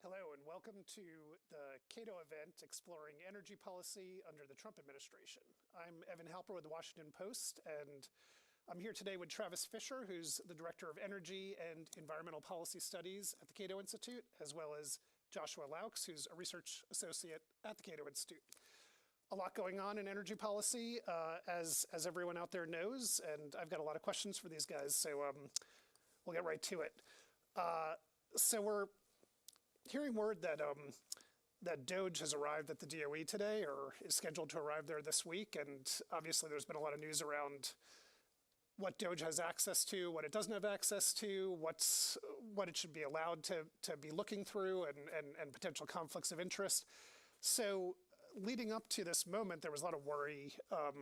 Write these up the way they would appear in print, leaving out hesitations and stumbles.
Hello, and welcome to the Cato event exploring energy policy under the Trump administration. I'm Evan Halper with the Washington Post, and I'm here today with Travis Fisher, who's the Director of Energy and Environmental Policy Studies at the Cato Institute, as well as Joshua Loucks, who's a research associate at the Cato Institute. A lot going on in energy policy, as everyone out there knows, and I've got a lot of questions for these guys, so we'll get right to it. So we're hearing word that that DOGE has arrived at the DOE today, or is scheduled to arrive there this week, and obviously there's been a lot of news around what DOGE has access to, what it doesn't have access to, what it should be allowed to be looking through, and potential conflicts of interest. So leading up to this moment, there was a lot of worry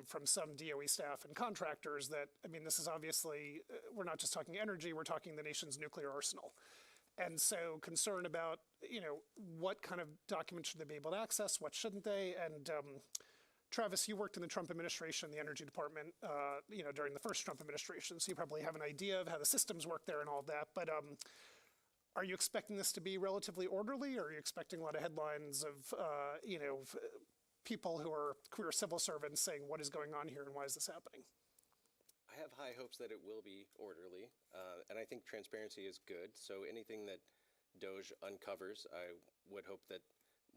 from some DOE staff and contractors that, I mean, this is obviously, we're not just talking energy, we're talking the nation's nuclear arsenal. And so concern about, what kind of documents should they be able to access, what shouldn't they? And Travis, you worked in the Trump administration, the Energy Department, during the first Trump administration, so you probably have an idea of how the systems work there and all of that. But are you expecting this to be relatively orderly, or are you expecting a lot of headlines of, people who are career civil servants saying, what is going on here and why is this happening? I have high hopes that it will be orderly, and I think transparency is good. So anything that DOGE uncovers, I would hope that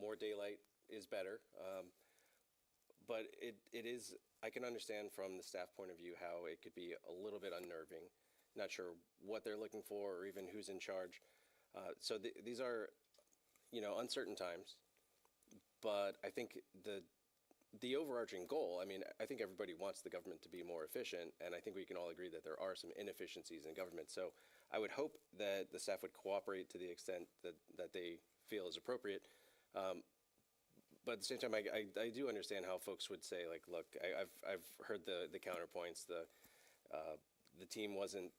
more daylight is better. But it is, I can understand from the staff point of view how it could be a little bit unnerving. Not sure what they're looking for or even who's in charge. So these are, uncertain times. But I think the overarching goal, I mean, I think everybody wants the government to be more efficient, and I think we can all agree that there are some inefficiencies in government. So I would hope that the staff would cooperate to the extent that they feel is appropriate. But at the same time, I do understand how folks would say, like, look, I've heard the counterpoints. The team wasn't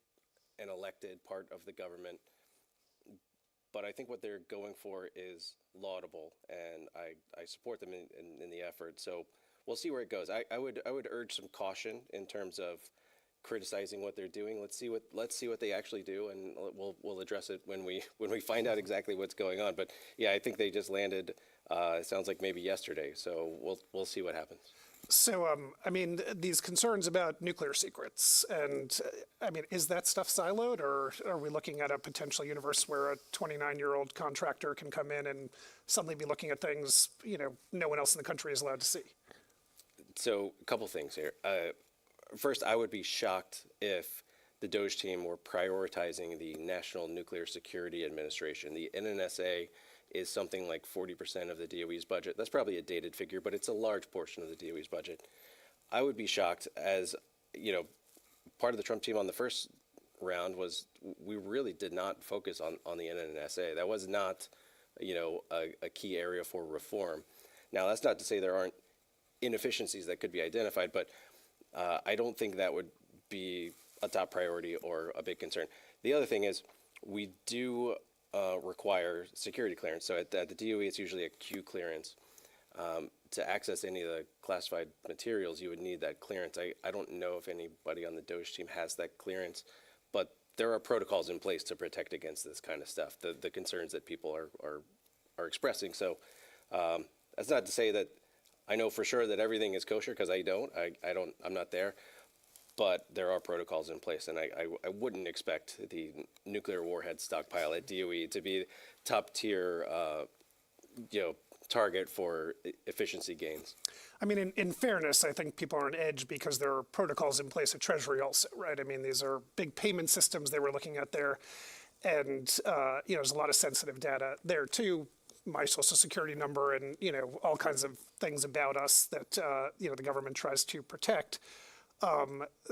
an elected part of the government. But I think what they're going for is laudable, and I support them in the effort. So we'll see where it goes. I would urge some caution in terms of criticizing what they're doing. Let's see what they actually do, and we'll address it when we find out exactly what's going on. But yeah, I think they just landed. It sounds like maybe yesterday. So we'll see what happens. So, these concerns about nuclear secrets, and is that stuff siloed, or are we looking at a potential universe where a 29-year-old contractor can come in and suddenly be looking at things, no one else in the country is allowed to see? So, a couple things here. First, I would be shocked if the DOGE team were prioritizing the National Nuclear Security Administration, the NNSA, is something like 40% of the DOE's budget. That's probably a dated figure, but it's a large portion of the DOE's budget. I would be shocked, as part of the Trump team on the first round was we really did not focus on the NNSA. That was not, a key area for reform. Now, that's not to say there aren't inefficiencies that could be identified, but I don't think that would be a top priority or a big concern. The other thing is we do require security clearance. So at the DOE, it's usually a Q clearance. To access any of the classified materials, you would need that clearance. I don't know if anybody on the DOGE team has that clearance, but there are protocols in place to protect against this kind of stuff, the concerns that people are expressing. So that's not to say that I know for sure that everything is kosher, because I'm not there. But there are protocols in place, and I wouldn't expect the nuclear warhead stockpile at DOE to be top tier, target for efficiency gains. I mean, in fairness, I think people are on edge because there are protocols in place at Treasury also, right? I mean, these are big payment systems they were looking at there, and there's a lot of sensitive data there too. My social security number and all kinds of things about us that the government tries to protect.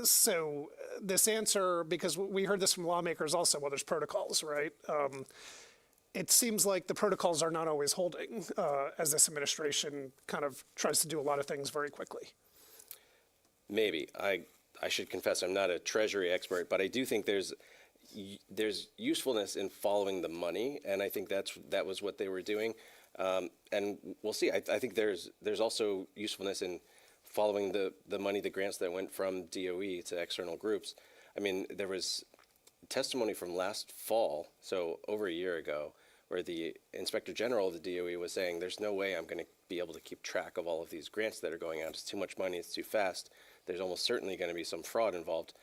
So this answer, because we heard this from lawmakers also, well, there's protocols, right? It seems like the protocols are not always holding as this administration kind of tries to do a lot of things very quickly. Maybe. I should confess I'm not a Treasury expert, but I do think there's usefulness in following the money, and I think that was what they were doing. And we'll see. I think there's also usefulness in following the money, the grants that went from DOE to external groups. I mean, there was testimony from last fall, so over a year ago, where the Inspector General of the DOE was saying there's no way I'm going to be able to keep track of all of these grants that are going out. It's too much money, it's too fast. There's almost certainly going to be some fraud involved.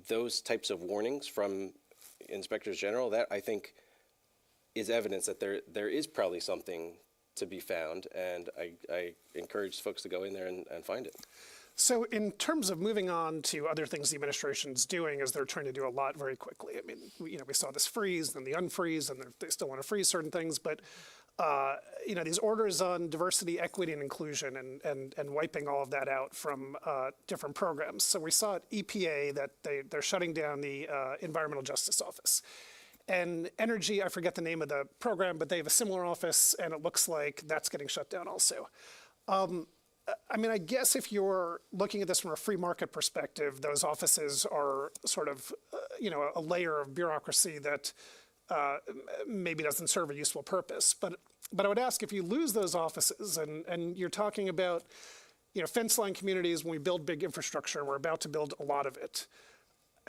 Those types of warnings from Inspectors General, that I think is evidence that there is probably something to be found, and I encourage folks to go in there and find it. So in terms of moving on to other things the administration's doing, as they're trying to do a lot very quickly. I mean, we saw this freeze, then the unfreeze, and they still want to freeze certain things. But these orders on diversity, equity, and inclusion, and wiping all of that out from different programs. So we saw at EPA that they're shutting down the Environmental Justice Office. And energy, I forget the name of the program, but they have a similar office, and it looks like that's getting shut down also. I mean, I guess if you're looking at this from a free market perspective, those offices are sort of, a layer of bureaucracy that maybe doesn't serve a useful purpose. But I would ask, if you lose those offices, and you're talking about, fence line communities, when we build big infrastructure, and we're about to build a lot of it,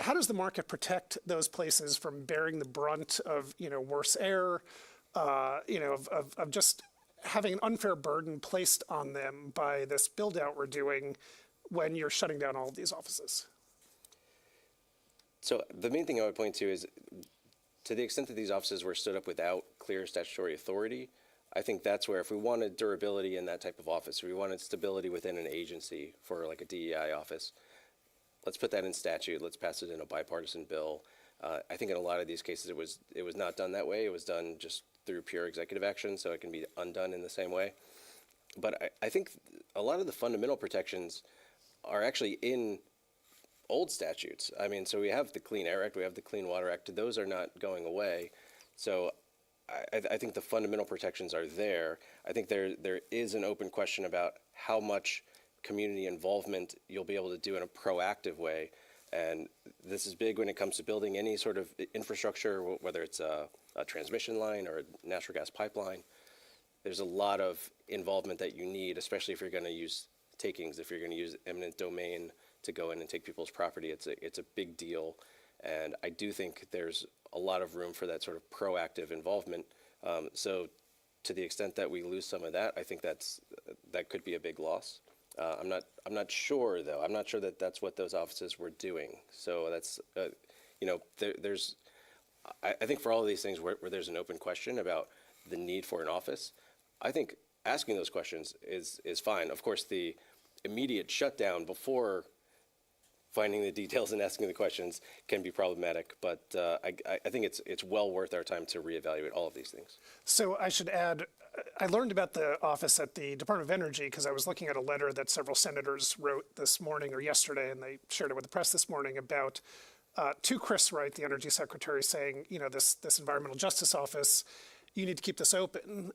how does the market protect those places from bearing the brunt of, worse air, of just having an unfair burden placed on them by this build-out we're doing when you're shutting down all of these offices? So the main thing I would point to is, to the extent that these offices were stood up without clear statutory authority, I think that's where, if we wanted durability in that type of office, or we wanted stability within an agency for like a DEI office, let's put that in statute. Let's pass it in a bipartisan bill. I think in a lot of these cases, it was not done that way. It was done just through pure executive action, so it can be undone in the same way. But I think a lot of the fundamental protections are actually in old statutes. I mean, so we have the Clean Air Act, we have the Clean Water Act. Those are not going away. So I think the fundamental protections are there. I think there is an open question about how much community involvement you'll be able to do in a proactive way. And this is big when it comes to building any sort of infrastructure, whether it's a transmission line or a natural gas pipeline. There's a lot of involvement that you need, especially if you're going to use takings, if you're going to use eminent domain to go in and take people's property. It's a big deal. And I do think there's a lot of room for that sort of proactive involvement. So to the extent that we lose some of that, I think that could be a big loss. I'm not sure, though. I'm not sure that that's what those offices were doing. So that's, there's, I think for all of these things where there's an open question about the need for an office, I think asking those questions is fine. Of course, the immediate shutdown before finding the details and asking the questions can be problematic. But I think it's well worth our time to reevaluate all of these things. So I should add, I learned about the office at the Department of Energy because I was looking at a letter that several senators wrote this morning or yesterday, and they shared it with the press this morning about to Chris Wright, the Energy Secretary, saying, this Environmental Justice Office, you need to keep this open.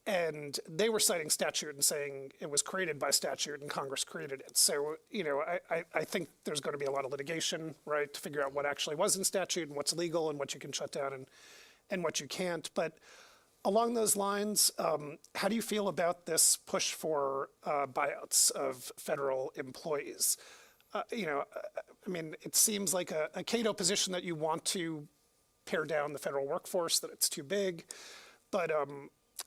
And they were citing statute and saying it was created by statute and Congress created it. So, I think there's going to be a lot of litigation, right, to figure out what actually was in statute and what's legal and what you can shut down and what you can't. But along those lines, how do you feel about this push for buyouts of federal employees? It seems like a Cato position that you want to pare down the federal workforce, that it's too big. But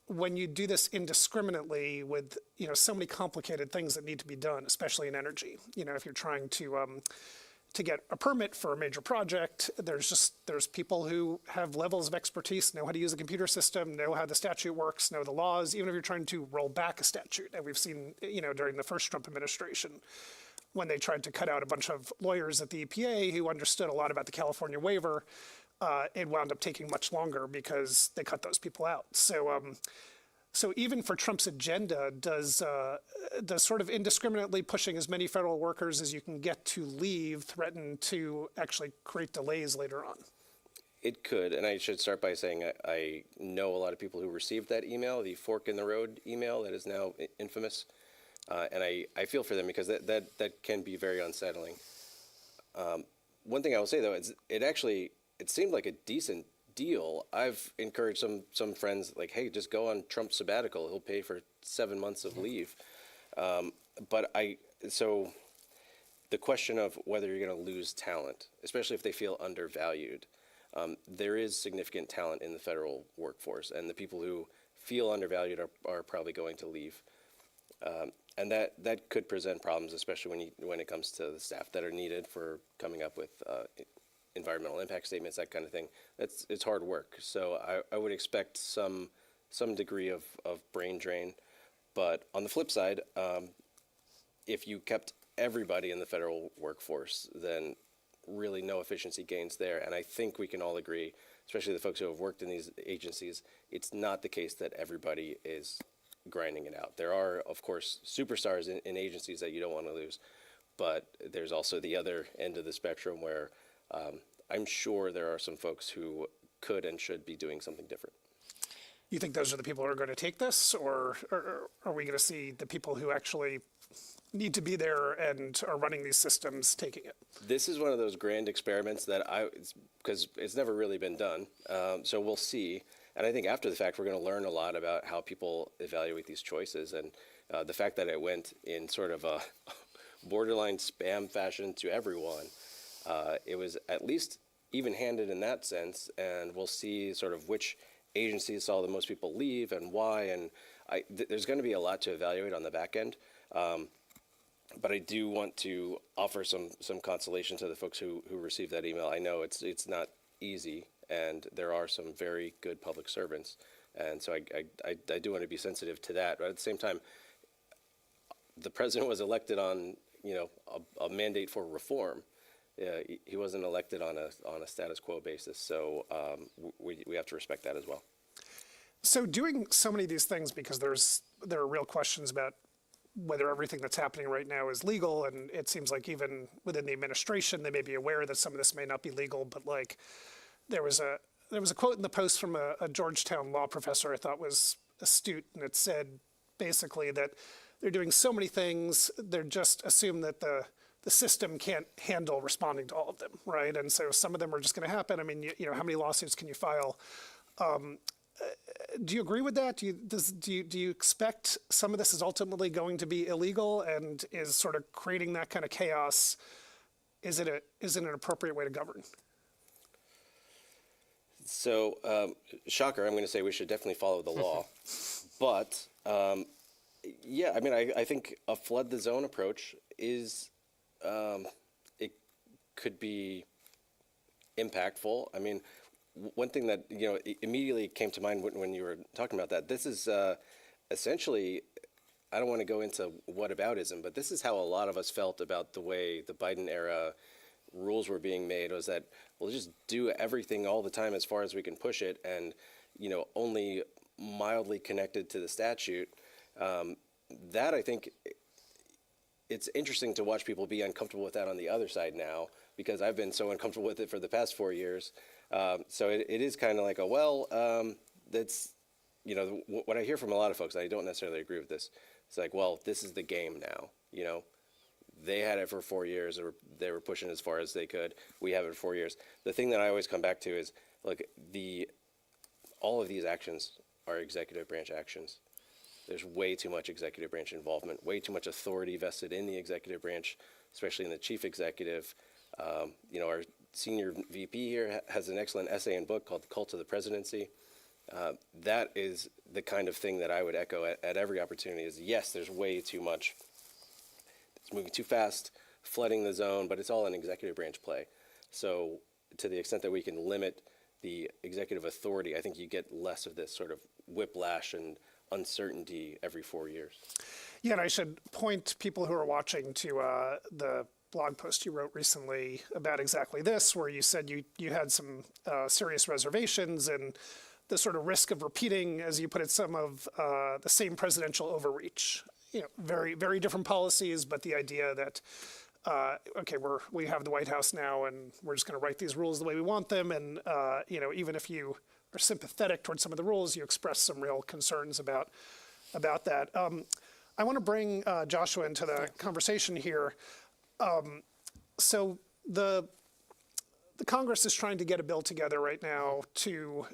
when you do this indiscriminately with so many complicated things that need to be done, especially in energy, if you're trying to get a permit for a major project, there's people who have levels of expertise, know how to use the computer system, know how the statute works, know the laws, even if you're trying to roll back a statute. And we've seen, during the first Trump administration, when they tried to cut out a bunch of lawyers at the EPA who understood a lot about the California waiver, it wound up taking much longer because they cut those people out. So even for Trump's agenda, does sort of indiscriminately pushing as many federal workers as you can get to leave threaten to actually create delays later on? It could, and I should start by saying I know a lot of people who received that email, the fork in the road email that is now infamous, and I feel for them because that can be very unsettling. One thing I will say though is it seemed like a decent deal. I've encouraged some friends, like, hey, just go on Trump's sabbatical. He'll pay for 7 months of leave. So the question of whether you're going to lose talent, especially if they feel undervalued, there is significant talent in the federal workforce, and the people who feel undervalued are probably going to leave. And that could present problems, especially when it comes to the staff that are needed for coming up with environmental impact statements, that kind of thing. It's hard work. So I would expect some degree of brain drain. But on the flip side, if you kept everybody in the federal workforce, then really no efficiency gains there. And I think we can all agree, especially the folks who have worked in these agencies, it's not the case that everybody is grinding it out. There are, of course, superstars in agencies that you don't want to lose. But there's also the other end of the spectrum where I'm sure there are some folks who could and should be doing something different. You think those are the people who are going to take this, or are we going to see the people who actually need to be there and are running these systems taking it? This is one of those grand experiments that because it's never really been done, so we'll see. And I think after the fact, we're going to learn a lot about how people evaluate these choices. And the fact that it went in sort of a borderline spam fashion to everyone, it was at least even-handed in that sense, and we'll see sort of which agencies saw the most people leave and why, and there's going to be a lot to evaluate on the back end, but I do want to offer some consolation to the folks who received that email. I know it's not easy, and there are some very good public servants, and so I do want to be sensitive to that, but at the same time, the president was elected on a mandate for reform. He wasn't elected on a status quo basis, so we have to respect that as well. So doing so many of these things, because there are real questions about whether everything that's happening right now is legal, and it seems like even within the administration they may be aware that some of this may not be legal, but like there was a quote in the Post from a Georgetown law professor I thought was astute, and it said basically that they're doing so many things, they're just assume that the system can't handle responding to all of them, right? And so some of them are just going to happen. I mean, how many lawsuits can you file? Do you agree with that? Do you expect some of this is ultimately going to be illegal and is sort of creating that kind of chaos? Is it an appropriate way to govern? So, shocker, I'm going to say we should definitely follow the law. But, yeah, I mean, I think a flood the zone approach is, it could be impactful. I mean, one thing that, immediately came to mind when you were talking about that, this is essentially I don't want to go into whataboutism, but this is how a lot of us felt about the way the Biden era rules were being made, was that we'll just do everything all the time as far as we can push it, and only mildly connected to the statute. That, I think, it's interesting to watch people be uncomfortable with that on the other side now, because I've been so uncomfortable with it for the past 4 years. So it is kind of like that's, what I hear from a lot of folks, I don't necessarily agree with this. It's like, well, this is the game now, They had it for 4 years, or they were pushing as far as they could. We have it for 4 years. The thing that I always come back to is, look, all of these actions are executive branch actions. There's way too much executive branch involvement, way too much authority vested in the executive branch, especially in the chief executive. Our senior VP here has an excellent essay and book called The Cult of the Presidency. That is the kind of thing that I would echo at every opportunity is, yes, there's way too much. It's moving too fast, flooding the zone, but it's all an executive branch play. So to the extent that we can limit the executive authority, I think you get less of this sort of whiplash and uncertainty every 4 years. Yeah, and I should point people who are watching to the blog post you wrote recently about exactly this, where you said you had some serious reservations and the sort of risk of repeating, as you put it, some of the same presidential overreach. Very, very different policies, but the idea that, okay, we have the White House now, and we're just going to write these rules the way we want them, and even if you are sympathetic towards some of the rules, you express some real concerns about that. I want to bring Joshua into the conversation here. So the Congress is trying to get a bill together right now to